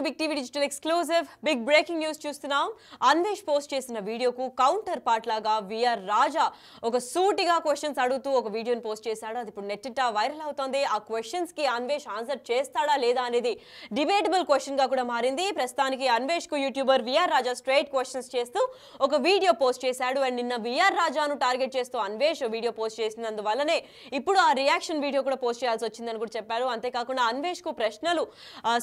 Big TV digital exclusive big breaking news చూస్తున్నాం. Anvesh post చేసిన వీడియోకు కౌంటర్ పార్ట్ లాగా విఆర్ రాజా ఒక సూటిగా క్వశ్చన్స్ అడుగుతూ ఒక వీడియోని పోస్ట్ చేశాడు. అది ఇప్పుడు నెట్టిట వైరల్ అవుతోంది. ఆ క్వశ్చన్స్ కి అన్వేష్ ఆన్సర్ చేస్తాడా లేదా అనేది డిబేటబుల్ క్వశ్చన్ గా కూడా మారింది. ప్రస్తుతానికి అన్వేష్ కు యూట్యూబర్ విఆర్ రాజా స్ట్రైట్ క్వశ్చన్స్ చేస్తూ ఒక వీడియో పోస్ట్ చేశాడు. అండ్ నిన్న విఆర్ రాజాను టార్గెట్ చేస్తూ అన్వేష్ వీడియో పోస్ట్ చేసినందువల్లనే ఇప్పుడు ఆ రియాక్షన్ వీడియో కూడా పోస్ట్ చేయాల్సి వచ్చిందని కూడా చెప్పారు. అంతేకాకుండా అన్వేష్ కు ప్రశ్నలు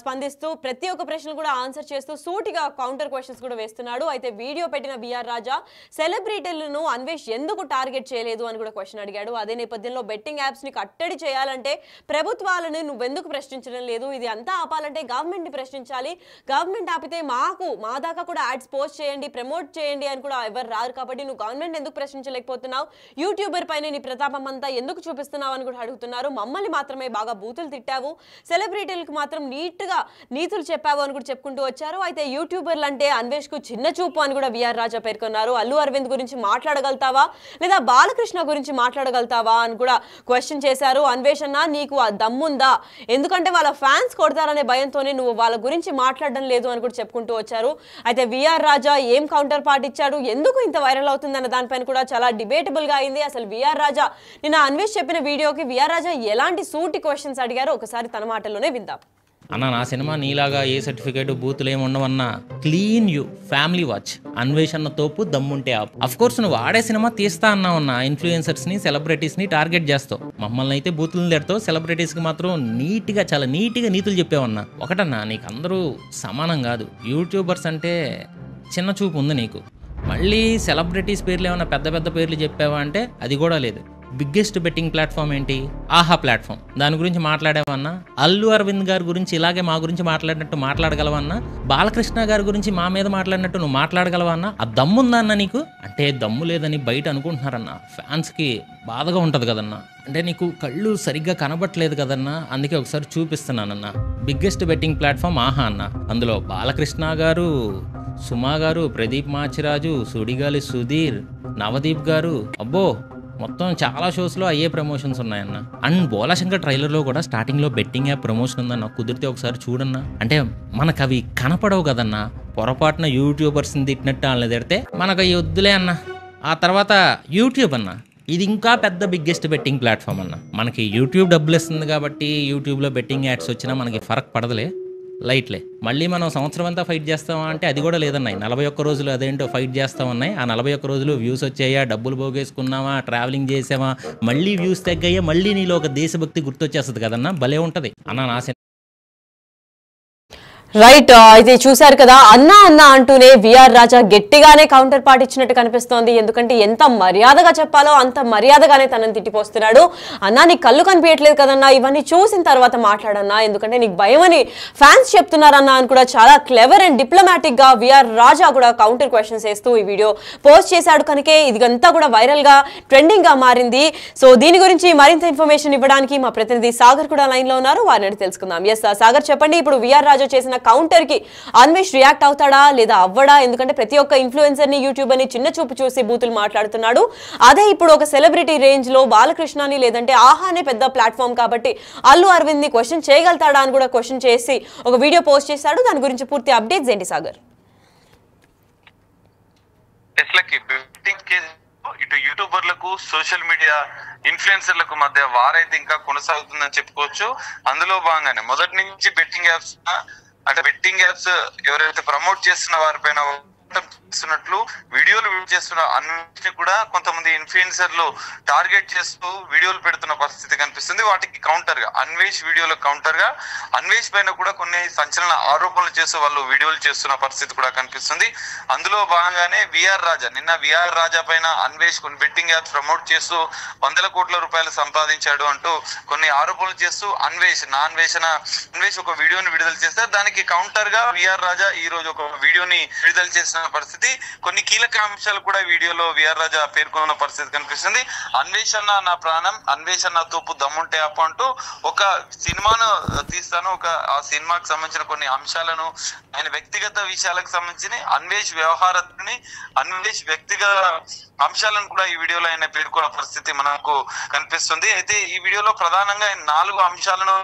స్పందిస్తూ ప్రతి ఒక్క ప్రశ్నలు కూడా ఆన్సర్ చేస్తూ సూటిగా కౌంటర్ క్వశ్చన్స్ కూడా వేస్తున్నాడు. అయితే వీడియో పెట్టిన విఆర్ రాజా సెలబ్రిటీలను అన్వేష్ ఎందుకు టార్గెట్ చేయలేదు అని కూడా క్వశ్చన్ అడిగాడు. అదే నేపథ్యంలో బెట్టింగ్ యాప్స్ ని కట్టడి చేయాలంటే ప్రభుత్వాలను నువ్వెందుకు ప్రశ్నించడం లేదు, ఇది అంతా ఆపాలంటే గవర్నమెంట్ ని ప్రశ్నించాలి, గవర్నమెంట్ ఆపితే మా దాకా కూడా యాడ్స్ పోస్ట్ చేయండి, ప్రమోట్ చేయండి అని కూడా ఎవరు రారు, కాబట్టి నువ్వు గవర్నమెంట్ ఎందుకు ప్రశ్నించలేకపోతున్నావు, యూట్యూబర్ పైన నీ ప్రతాపం అంతా ఎందుకు చూపిస్తున్నావు అని కూడా అడుగుతున్నారు. మమ్మల్ని మాత్రమే బాగా బూతులు తిట్టావు, సెలబ్రిటీలకు మాత్రం నీట్ గా నీతులు చెప్పావు అని కూడా చెప్పుకుంటూ వచ్చారు. అయితే యూట్యూబర్లు అంటే అన్వేష్ కు చిన్న చూపు అని కూడా విఆర్ రాజా పేర్కొన్నారు. అల్లు అరవింద్ గురించి మాట్లాడగలుగుతావా లేదా బాలకృష్ణ గురించి మాట్లాడగలుగుతావా అని కూడా క్వశ్చన్ చేశారు. అన్వేష్ అన్న, నీకు ఆ దమ్ముందా, ఎందుకంటే వాళ్ళ ఫ్యాన్స్ కొడతారనే భయంతోనే నువ్వు వాళ్ళ గురించి మాట్లాడడం లేదు అని కూడా చెప్పుకుంటూ వచ్చారు. అయితే విఆర్ రాజా ఏం కౌంటర్ పార్ట్ ఇచ్చాడు, ఎందుకు ఇంత వైరల్ అవుతుంది అన్న దానిపైన కూడా చాలా డిబేటబుల్ గా అయింది. అసలు విఆర్ రాజా నిన్న అన్వేష్ చెప్పిన వీడియోకి విఆర్ రాజా ఎలాంటి సూటి క్వశ్చన్స్ అడిగారో ఒకసారి తన మాటల్లోనే విందాం. అన్న, నా సినిమా నీలాగా ఏ సర్టిఫికేట్ బూతులు ఏమి ఉండవన్నా, క్లీన్ యూ ఫ్యామిలీ వాచ్, అన్వేషణ తోపు దమ్ముంటే ఆపు. అఫ్ కోర్స్ నువ్వు ఆడే సినిమా తీస్తా అన్నావన్నా, ఇన్ఫ్లుయెన్సర్స్ ని సెలబ్రిటీస్ ని టార్గెట్ చేస్తావు, మమ్మల్ని అయితే బూతులను తిడతావు, సెలబ్రిటీస్ కి మాత్రం చాలా నీట్గా నీతులు చెప్పావన్నా. ఒకటన్నా, నీకు అందరూ సమానం కాదు, యూట్యూబర్స్ అంటే చిన్న చూపు ఉంది నీకు. మళ్ళీ సెలబ్రిటీస్ పేర్లు ఏమన్నా పెద్ద పెద్ద పేర్లు చెప్పావా అంటే అది కూడా లేదు. బిగ్గెస్ట్ బెట్టింగ్ ప్లాట్ఫామ్ ఏంటి? ఆహా ప్లాట్ఫామ్. దాని గురించి మాట్లాడావన్నా. అల్లు అరవింద్ గారి గురించి ఇలాగే మా గురించి మాట్లాడినట్టు మాట్లాడగలవన్నా. బాలకృష్ణ గారి గురించి మా మీద మాట్లాడినట్టు నువ్వు మాట్లాడగలవన్నా. ఆ దమ్ముందా అన్న నీకు? అంటే దమ్ము లేదని బయట అనుకుంటున్నారన్న, ఫ్యాన్స్కి బాధగా ఉంటుంది కదన్నా. అంటే నీకు కళ్ళు సరిగ్గా కనబట్టలేదు కదన్నా, అందుకే ఒకసారి చూపిస్తున్నానన్న. బిగ్గెస్ట్ బెట్టింగ్ ప్లాట్ఫామ్ ఆహా అన్న. అందులో బాలకృష్ణ గారు, సుమా గారు, ప్రదీప్ మాచిరాజు, సుడిగాలి సుధీర్, నవదీప్ గారు, అబ్బో మొత్తం చాలా షోస్లో అయ్యే ప్రమోషన్స్ ఉన్నాయన్న. అండ్ బోలాశంకర్ ట్రైలర్లో కూడా స్టార్టింగ్లో బెట్టింగ్ యాప్ ప్రమోషన్ ఉందన్న, కుదిరితే ఒకసారి చూడన్నా. అంటే మనకు అవి కనపడవు కదన్నా, పొరపాటున యూట్యూబర్స్ని తిట్టినట్టు వాళ్ళని తిడితే మనకు అవి వద్దులే అన్న. ఆ తర్వాత యూట్యూబ్ అన్న, ఇది ఇంకా పెద్ద బిగ్గెస్ట్ బెట్టింగ్ ప్లాట్ఫామ్ అన్న. మనకి యూట్యూబ్ డబ్బులు ఇస్తుంది కాబట్టి యూట్యూబ్లో బెట్టింగ్ యాడ్స్ వచ్చినా మనకి ఫరక్ పడదులే, లైట్లే. మళ్ళీ మనం సంవత్సరం అంతా ఫైట్ చేస్తామా అంటే అది కూడా లేదన్నాయి. 41 రోజులు అదేంటో ఫైట్ చేస్తామన్నాయి. ఆ 41 రోజులు వ్యూస్ వచ్చాయా, డబ్బులు పోగేసుకున్నావా, ట్రావెలింగ్ చేసావా, మళ్ళీ వ్యూస్ తగ్గాయా, మళ్ళీ నీలో ఒక దేశభక్తి గుర్తొచ్చేస్తుంది కదన్నా. భలే ఉంటుంది అన్న నా రైట్. అయితే చూశారు కదా, అన్నా అన్నా అంటూనే విఆర్ రాజా గట్టిగానే కౌంటర్ పార్ట్ ఇచ్చినట్టు కనిపిస్తోంది. ఎందుకంటే ఎంత మర్యాదగా చెప్పాలో అంత మర్యాదగానే తనని తిట్టిపోస్తున్నాడు. అన్నా, నీకు కళ్ళు కనిపించట్లేదు కదన్నా, ఇవన్నీ చూసిన తర్వాత మాట్లాడన్నా, ఎందుకంటే నీకు భయం అని ఫ్యాన్స్ చెప్తున్నారన్నా అని కూడా చాలా క్లెవర్ అండ్ డిప్లొమాటిక్ గా విఆర్ రాజా కూడా కౌంటర్ క్వశ్చన్స్ వేస్తూ ఈ వీడియో పోస్ట్ చేశాడు. కనుకే ఇదంతా కూడా వైరల్ గా ట్రెండింగ్ గా మారింది. సో దీని గురించి మరింత ఇన్ఫర్మేషన్ ఇవ్వడానికి మా ప్రతినిధి సాగర్ కూడా లైన్ లో ఉన్నారు, వారిని తెలుసుకుందాం. ఎస్ సాగర్, చెప్పండి, ఇప్పుడు విఆర్ రాజా చేసిన కౌంటర్ కి అన్వేష్ రియాక్ట్ అవుతాడా లేదా అవ్వడా? ఎందుకంటే ప్రతి ఒక్క ఇన్ఫ్లుయెన్సర్ ని, యూట్యూబర్ ని చిన్న చూపు చూసి బూతులు మాట్లాడుతున్నాడు. అదే ఇప్పుడు ఒక సెలబ్రిటీ రేంజ్ లో బాలకృష్ణని లేదంటే ఆహానే పెద్ద ప్లాట్ఫామ్ కాబట్టి అల్లు అరవింద్ ని క్వశ్చన్ చేయగలుగుతాడా అని కూడా క్వశ్చన్ చేసి ఒక వీడియో పోస్ట్ చేశాడు. దాని గురించి పూర్తి అప్డేట్స్ ఏంటి సాగర్? ఇటు యూట్యూబర్లకు, సోషల్ మీడియా ఇన్ఫ్లుయెన్సర్లకు మధ్య వారైతే ఇంకా కొనసాగుతుందని చెప్పుకోవచ్చు. అందులో భాగంగానే మొదటి నుంచి బెట్టింగ్ యాప్స్ అంటే బెట్టింగ్ యాప్స్ ఎవరైతే ప్రమోట్ చేస్తున్న వారిపైన చేస్తున్నట్లు వీడియోలు చేస్తున్న అన్నిటిని కూడా కొంతమంది ఇన్ఫ్లుయెన్సర్లు టార్గెట్ చేస్తూ వీడియోలు పెడుతున్న పరిస్థితి కనిపిస్తుంది. వాటికి కౌంటర్ గా అన్వేష్ వీడియోలో కౌంటర్ గా అన్వేష్ పైన కూడా కొన్ని సంచలన ఆరోపణలు చేస్తూ వాళ్ళు వీడియోలు చేస్తున్న పరిస్థితి కూడా కనిపిస్తుంది. అందులో భాగంగానే విఆర్ రాజా నిన్న విఆర్ రాజా పైన అన్వేష్ కొన్ని బెట్టింగ్ యాప్స్ ప్రమోట్ చేస్తూ 100 కోట్ల రూపాయలు సంపాదించాడు అంటూ కొన్ని ఆరోపణలు చేస్తూ అన్వేష్ ఒక వీడియోని విడుదల చేస్తారు. దానికి కౌంటర్ గా విఆర్ రాజా ఈ రోజు ఒక వీడియోని విడుదల చేసిన పరిస్థితి. కొన్ని కీలక అంశాలు కూడా వీడియోలో విఆర్ రాజా పేర్కొన్న పరిస్థితి కనిపిస్తుంది. అన్వేష్ అన్న నా ప్రాణం, అన్వేష్ అన్న తోపు దమ్ముంటే ఆపు అంటూ ఒక సినిమాను తీస్తాను, ఆ సినిమాకి సంబంధించిన కొన్ని అంశాలను, ఆయన వ్యక్తిగత విషయాలకు సంబంధించిన అన్వేష్ వ్యవహారాన్ని, అన్వేష్ వ్యక్తిగత అంశాలను కూడా ఈ వీడియోలో ఆయన పేర్కొన్న పరిస్థితి మనకు కనిపిస్తుంది. అయితే ఈ వీడియోలో ప్రధానంగా 4 అంశాలను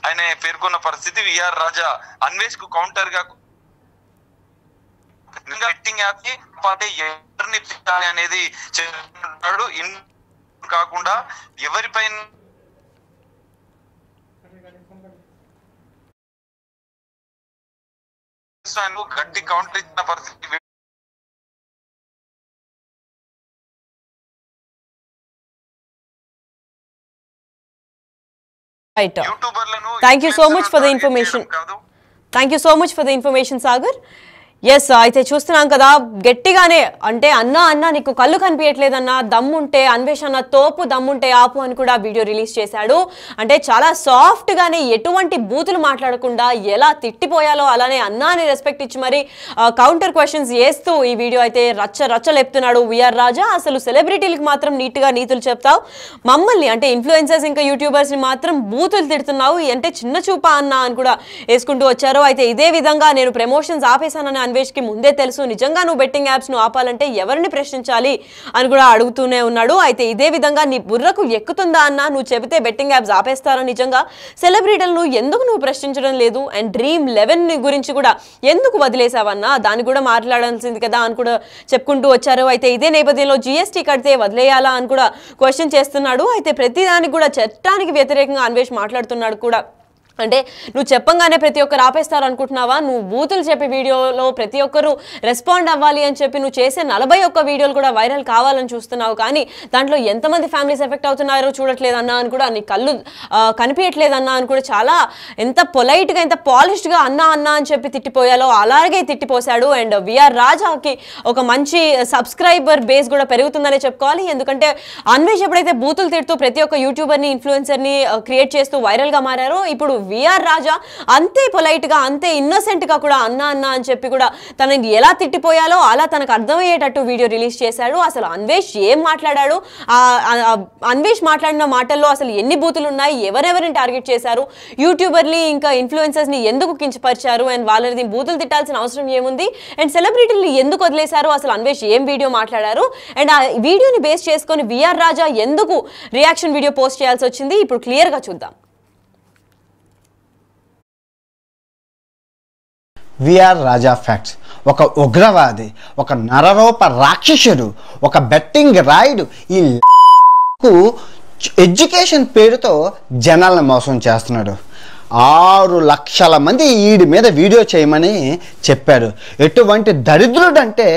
ఆయన పేర్కొన్న పరిస్థితి. విఆర్ రాజా అన్వేష్ కు కౌంటర్ గా బెట్టింగ్ యాప్ కి ఎవరిని పెట్టాలి అనేది చెప్తున్నాడు. కాకుండా ఎవరిపైన గట్టి కౌంటర్ ఇచ్చిన పరిస్థితి. Right. Thank you so much for the information. Thank you so much for the information, Sagar. Yes అయితే చూస్తున్నాం కదా గట్టిగానే అంటే అన్న నీకు కళ్ళు కనిపించట్లేదన్నా దమ్ముంటే అన్వేషణ తోపు దమ్ముంటే ఆపు అని కూడా వీడియో రిలీజ్ చేశాడు. అంటే చాలా సాఫ్ట్గానే ఎటువంటి బూతులు మాట్లాడకుండా ఎలా తిట్టిపోయాలో అలానే అన్నాని రెస్పెక్ట్ ఇచ్చి మరి కౌంటర్ క్వశ్చన్స్ వేస్తూ ఈ వీడియో అయితే రచ్చలేపుతున్నాడు విఆర్ రాజా. అసలు సెలబ్రిటీలకు మాత్రం నీట్గా నీతులు చెప్తావు, మమ్మల్ని అంటే ఇన్ఫ్లుయెన్సర్స్ ఇంకా యూట్యూబర్స్ని మాత్రం బూతులు తిడుతున్నావు అంటే చిన్న చూపా అన్న అని కూడా వేసుకుంటూ వచ్చారు. అయితే ఇదే విధంగా నేను ప్రమోషన్స్ ఆపేశానని అన్వేష్ కి ముందే తెలుసు, నిజంగా నువ్వు బెట్టింగ్ యాప్స్ ను ఆపాలంటే ఎవరిని ప్రశ్నించాలి అని కూడా అడుగుతూనే ఉన్నాడు. అయితే ఇదే విధంగా నీ బుర్రకు ఎక్కుతుందా అన్న, నువ్వు చెబితే బెట్టింగ్ యాప్స్ ఆపేస్తారా నిజంగా? సెలబ్రిటీలను ఎందుకు నువ్వు ప్రశ్నించడం లేదు? అండ్ డ్రీమ్ 11 గురించి కూడా ఎందుకు వదిలేసావన్నా, దాన్ని కూడా మాట్లాడాల్సింది కదా అని కూడా చెప్పుకుంటూ వచ్చారు. అయితే ఇదే నేపథ్యంలో జీఎస్టీ కడితే వదిలేయాలా అని కూడా క్వశ్చన్ చేస్తున్నాడు. అయితే ప్రతిదానికి కూడా చట్టానికి వ్యతిరేకంగా అన్వేష్ మాట్లాడుతున్నాడు కూడా. అంటే నువ్వు చెప్పంగానే ప్రతి ఒక్కరు ఆపేస్తారు అనుకుంటున్నావా? నువ్వు బూతులు చెప్పే వీడియోలో ప్రతి ఒక్కరు రెస్పాండ్ అవ్వాలి అని చెప్పి నువ్వు చేసే 41 వీడియోలు కూడా వైరల్ కావాలని చూస్తున్నావు, కానీ దాంట్లో ఎంతమంది ఫ్యామిలీస్ ఎఫెక్ట్ అవుతున్నారో చూడట్లేదన్నా అని కూడా, నీ కళ్ళు కనిపించట్లేదన్నా అని కూడా చాలా ఎంత పొలైట్గా ఎంత పాలిష్డ్గా అన్నా అని చెప్పి తిట్టిపోయాలో అలాగే తిట్టిపోశాడు. అండ్ విఆర్ రాజాకి ఒక మంచి సబ్స్క్రైబర్ బేస్ కూడా పెరుగుతుందనే చెప్పుకోవాలి. ఎందుకంటే అన్వేష్ ఎప్పుడైతే బూతులు తిడుతూ ప్రతి ఒక్క యూట్యూబర్ని ఇన్ఫ్లుయెన్సర్ని క్రియేట్ చేస్తూ వైరల్గా మారారో, ఇప్పుడు విఆర్ రాజా అంతే పొలైట్ గా అంతే ఇన్నోసెంట్ గా కూడా అన్నా అని చెప్పి కూడా తనని ఎలా తిట్టిపోయాలో అలా తనకు అర్థమయ్యేటట్టు వీడియో రిలీజ్ చేశాడు. అసలు అన్వేష్ ఏం మాట్లాడాడు, అన్వేష్ మాట్లాడిన మాటల్లో అసలు ఎన్ని బూతులు ఉన్నాయి, ఎవరెవరిని టార్గెట్ చేశారు, యూట్యూబర్ని ఇంకా ఇన్ఫ్లుయెన్సర్స్ ని ఎందుకు కించపరిచారు, అండ్ వాళ్ళని బూతులు తిట్టాల్సిన అవసరం ఏముంది, అండ్ సెలబ్రిటీని ఎందుకు వదిలేశారు, అసలు అన్వేష్ ఏం వీడియో మాట్లాడారు, అండ్ ఆ వీడియోని బేస్ చేసుకొని విఆర్ రాజా ఎందుకు రియాక్షన్ వీడియో పోస్ట్ చేయాల్సి వచ్చింది, ఇప్పుడు క్లియర్ గా చూద్దాం. విఆర్ రాజా ఫ్యాక్ట్స్ ఒక ఉగ్రవాది, ఒక నరరూప రాక్షసుడు, ఒక బెట్టింగ్ రాయుడు. ఈ ఎడ్యుకేషన్ పేరుతో జనాలను మోసం చేస్తున్నాడు. 6 లక్షల మంది వీడి మీద వీడియో చేయమని చెప్పాడు. ఎటువంటి దరిద్రుడు అంటే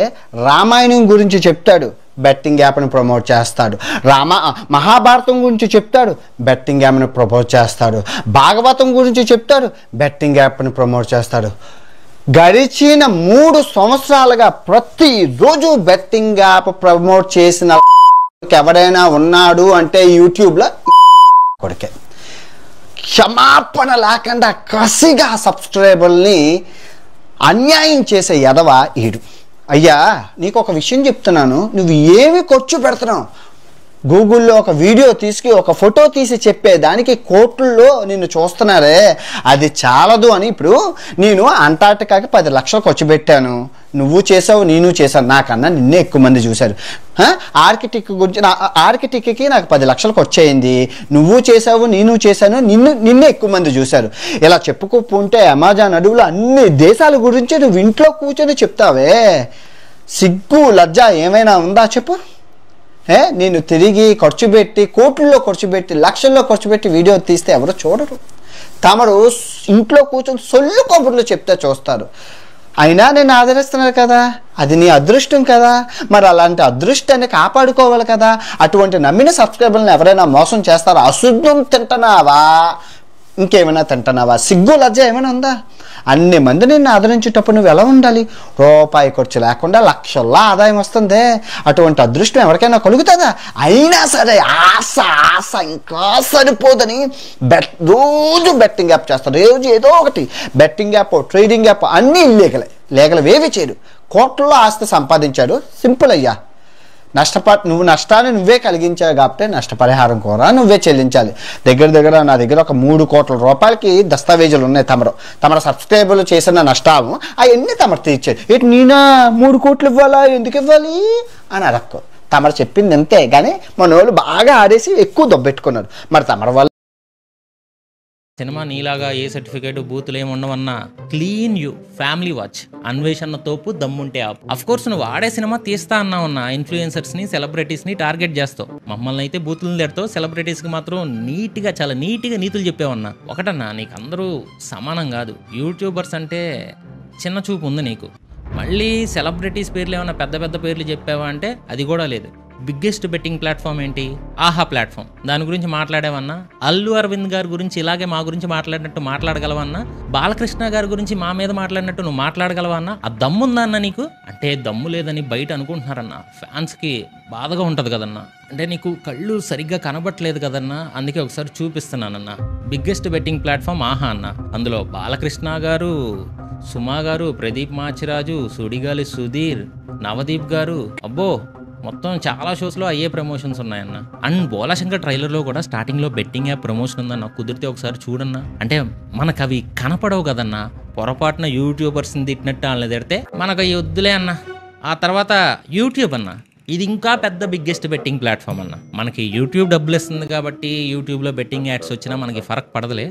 రామాయణం గురించి చెప్తాడు, బెట్టింగ్ యాప్ని ప్రమోట్ చేస్తాడు. మహాభారతం గురించి చెప్తాడు, బెట్టింగ్ యాప్ని ప్రమోట్ చేస్తాడు. భాగవతం గురించి చెప్తాడు, బెట్టింగ్ యాప్ని ప్రమోట్ చేస్తాడు. గడిచిన 3 సంవత్సరాలుగా ప్రతిరోజు బెట్టింగ్ యాప్ ప్రమోట్ చేసిన ఎవడైనా ఉన్నాడు అంటే యూట్యూబ్లో కొడుకే. క్షమాపణ లేకుండా కసిగా సబ్స్క్రైబర్ని అన్యాయం చేసే ఎదవ ఈడు. అయ్యా నీకు ఒక విషయం చెప్తున్నాను, నువ్వు ఏమి ఖర్చు పెడుతున్నావు? గూగుల్లో ఒక వీడియో తీసి ఒక ఫోటో తీసి చెప్పేదానికి కోట్లలో నిన్ను చూస్తున్నారే, అది చాలదు అని ఇప్పుడు నేను అంటార్టికాకి 10 లక్షలు ఖర్చు పెట్టాను, నువ్వు చేసావు నేను చేశాను, నాకన్నా నిన్నే ఎక్కువ మంది చూశారు. ఆర్కిటెక్ట్కి నాకు 10 లక్షలు ఖర్చు అయింది, నువ్వు చేసావు నేను చేశాను, నిన్నే ఎక్కువ మంది చూశారు. ఇలా చెప్పుకోకుంటే అమెజాన్ అడవులు అన్ని దేశాల గురించి నువ్వు ఇంట్లో కూర్చొని చెప్తావే, సిగ్గు లజ్జ ఏమైనా ఉందా చెప్పు? నేను తిరిగి ఖర్చు పెట్టి కోట్లలో ఖర్చు పెట్టి లక్షల్లో ఖర్చు పెట్టి వీడియో తీస్తే ఎవరు చూడరు. తమరు ఇంట్లో కూర్చొని సొల్లు కబుర్లు చెప్తే చూస్తారు. అయినా నేను ఆదరిస్తున్నారు కదా, అది నీ అదృష్టం కదా, మరి అలాంటి అదృష్టాన్ని కాపాడుకోవాలి కదా. అటువంటి నమ్మిన సబ్స్క్రైబర్లను ఎవరైనా మోసం చేస్తారా? అశుద్ధం తింటున్నావా, ఇంకేమైనా తింటున్నావా? సిగ్గు లజ్జ ఏమైనా ఉందా? అన్ని మంది నిన్ను ఆదరించేటప్పుడు నువ్వు ఎలా ఉండాలి? రూపాయి ఖర్చు లేకుండా లక్షల్లో ఆదాయం వస్తుంది. అటువంటి అదృష్టం ఎవరికైనా కలుగుతుందా? అయినా సరే ఆశ ఇంకా సరిపోదని రోజు బెట్టింగ్ యాప్ చేస్తారు. రోజు ఏదో ఒకటి బెట్టింగ్ యాప్, ట్రేడింగ్ యాప్ అన్నీ లేగలవేవి చేయడు. కోట్లలో ఆస్తి సంపాదించాడు. సింపుల్ అయ్యా. నువ్వు నష్టాన్ని నువ్వే కలిగించావు కాబట్టి నష్టపరిహారం కూడా నువ్వే చెల్లించాలి. దగ్గర నా దగ్గర ఒక 3 కోట్ల రూపాయలకి దస్తావేజులు ఉన్నాయి. తమరు సబ్స్క్రైబర్లు చేసిన నష్టాలు అవన్నీ తమరు తీర్చారు. ఇటు నేనా 3 కోట్లు ఇవ్వాలా, ఎందుకు ఇవ్వాలి అని అడక్కు. తమరు చెప్పింది అంతే, కానీ మన వాళ్ళు బాగా ఆడేసి ఎక్కువ దొబ్బెట్టుకున్నారు. మరి తమరు వాళ్ళు సినిమా నీలాగా ఏ సర్టిఫికేట్ బూతులు ఏమి ఉండవన్నా క్లీన్ యూ ఫ్యామిలీ వాచ్ అన్వేషణ తోపు దమ్ముంటే ఆపు. అఫ్ కోర్స్ నువ్వు ఆడే సినిమా తీస్తా అన్నావన్నా ఇన్ఫ్లుయెన్సర్స్ని సెలబ్రిటీస్ని టార్గెట్ చేస్తావు. మమ్మల్ని అయితే బూతులు తిడతావు, సెలబ్రిటీస్కి మాత్రం నీట్గా చాలా నీట్గా నీతులు చెప్పావన్నా. ఒకటన్నా నీకు అందరూ సమానం కాదు. యూట్యూబర్స్ అంటే చిన్న చూపు ఉంది నీకు. మళ్ళీ సెలబ్రిటీస్ పేర్లు ఏమన్నా పెద్ద పెద్ద పేర్లు చెప్పావా అంటే అది కూడా లేదు. బిగ్గెస్ట్ బెట్టింగ్ ప్లాట్ఫామ్ ఏంటి? ఆహా ప్లాట్ఫామ్. దాని గురించి మాట్లాడేవన్నా? అల్లు అరవింద్ గారి గురించి ఇలాగే మా గురించి మాట్లాడినట్టు మాట్లాడగలవన్నా? బాలకృష్ణ గారి గురించి మా మీద మాట్లాడినట్టు నువ్వు మాట్లాడగలవన్నా? ఆ దమ్ముందా అన్న నీకు? అంటే దమ్ము లేదని బయట అనుకుంటున్నారన్న. ఫ్యాన్స్కి బాధగా ఉంటుంది కదన్నా. అంటే నీకు కళ్ళు సరిగ్గా కనబట్టలేదు కదన్నా, అందుకే ఒకసారి చూపిస్తున్నానన్న. బిగ్గెస్ట్ బెట్టింగ్ ప్లాట్ఫామ్ ఆహా అన్న. అందులో బాలకృష్ణ గారు, సుమా గారు, ప్రదీప్ మాచిరాజు, సుడిగాలి సుధీర్, నవదీప్ గారు, అబ్బో మొత్తం చాలా షోస్లో అయ్యే ప్రమోషన్స్ ఉన్నాయన్న. అండ్ బోలాశంకర్ ట్రైలర్లో కూడా స్టార్టింగ్లో బెట్టింగ్ యాప్ ప్రమోషన్ ఉందన్న. కుదిరితే ఒకసారి చూడన్నా. అంటే మనకు అవి కనపడవు కదన్నా. పొరపాటున యూట్యూబర్స్ని తిట్టినట్టు వాళ్ళని తిడితే మనకు అవి వద్దులే అన్న. ఆ తర్వాత యూట్యూబ్ అన్న, ఇది ఇంకా పెద్ద బిగ్గెస్ట్ బెట్టింగ్ ప్లాట్ఫామ్ అన్న. మనకి యూట్యూబ్ డబ్బులు ఇస్తుంది కాబట్టి యూట్యూబ్లో బెట్టింగ్ యాడ్స్ వచ్చినా మనకి ఫరక్ పడదులే,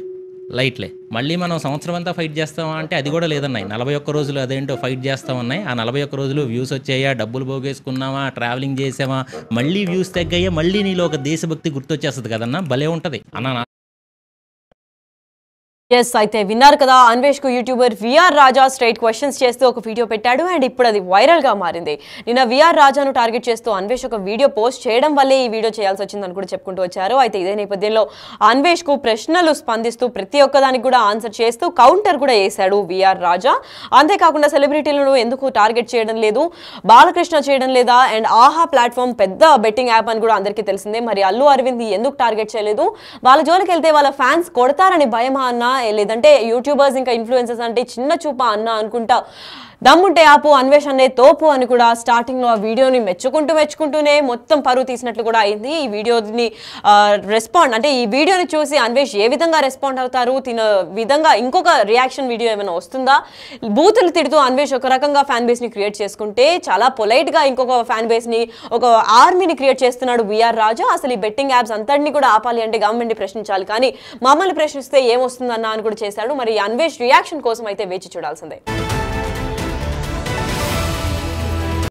లైట్లే. మళ్ళీ మనం సంవత్సరం అంతా ఫైట్ చేస్తామా అంటే అది కూడా లేదన్నాయి. 41 రోజులు అదేంటో ఫైట్ చేస్తామన్నాయి. ఆ 41 రోజులు వ్యూస్ వచ్చాయా, డబ్బులు పోగేసుకున్నావా, ట్రావెలింగ్ చేసావా, మళ్ళీ వ్యూస్ తగ్గాయా, మళ్ళీ నీలో ఒక దేశభక్తి గుర్తొచ్చేస్తుంది కదన్నా. భలే ఉంటుంది అన్న. ఎస్, అయితే విన్నారు కదా, అన్వేష్ కు యూట్యూబర్ విఆర్ రాజా స్ట్రైట్ క్వశ్చన్స్ చేస్తూ ఒక వీడియో పెట్టాడు. అండ్ ఇప్పుడు అది వైరల్ గా మారింది. నిన్న విఆర్ రాజాను టార్గెట్ చేస్తూ అన్వేష్ ఒక వీడియో పోస్ట్ చేయడం వల్లే ఈ వీడియో చేయాల్సి వచ్చిందని కూడా చెప్పుకుంటూ వచ్చారు. అయితే ఇదే నేపథ్యంలో అన్వేష్ కు ప్రశ్నలు స్పందిస్తూ ప్రతి ఒక్కదానికి కూడా ఆన్సర్ చేస్తూ కౌంటర్ కూడా వేశాడు విఆర్ రాజా. అంతేకాకుండా సెలబ్రిటీలను ఎందుకు టార్గెట్ చేయడం లేదు, బాలకృష్ణ చేయడం లేదా, అండ్ ఆహా ప్లాట్ఫామ్ పెద్ద బెట్టింగ్ యాప్ అని కూడా అందరికీ తెలిసిందే. మరి అల్లు అరవింద్ ఎందుకు టార్గెట్ చేయలేదు, వాళ్ళ జోలికి వెళ్తే వాళ్ళ ఫ్యాన్స్ కొడతారని భయమా అన్నా, లేదంటే యూట్యూబర్స్ ఇంకా ఇన్ఫ్లుయెన్సర్స్ అంటే చిన్న చూపా అన్నా అనుకుంటా దమ్ముంటే ఆపు అన్వేష్ అనే తోపు అని కూడా స్టార్టింగ్ లో ఆ వీడియోని మెచ్చుకుంటూనే మొత్తం పరువు తీసినట్లు కూడా అయింది. ఈ వీడియోని రెస్పాండ్ అంటే ఈ వీడియోని చూసి అన్వేష్ ఏ విధంగా రెస్పాండ్ అవుతారు, తిన విధంగా ఇంకొక రియాక్షన్ వీడియో ఏమైనా వస్తుందా, బూతులు తిడుతూ అన్వేష్ ఒక రకంగా ఫ్యాన్ బేస్ ని క్రియేట్ చేసుకుంటే చాలా పొలైట్ గా ఇంకొక ఫ్యాన్ బేస్ ని, ఒక ఆర్మీని క్రియేట్ చేస్తున్నాడు విఆర్ రాజా. అసలు ఈ బెట్టింగ్ యాప్స్ అంతటిని కూడా ఆపాలి అంటే గవర్నమెంట్ ని ప్రశ్నించాలి, కానీ మమ్మల్ని ప్రశ్నిస్తే ఏమొస్తుందన్నా అని కూడా చేశాడు. మరి అన్వేష్ రియాక్షన్ కోసం అయితే వేచి చూడాల్సిందే.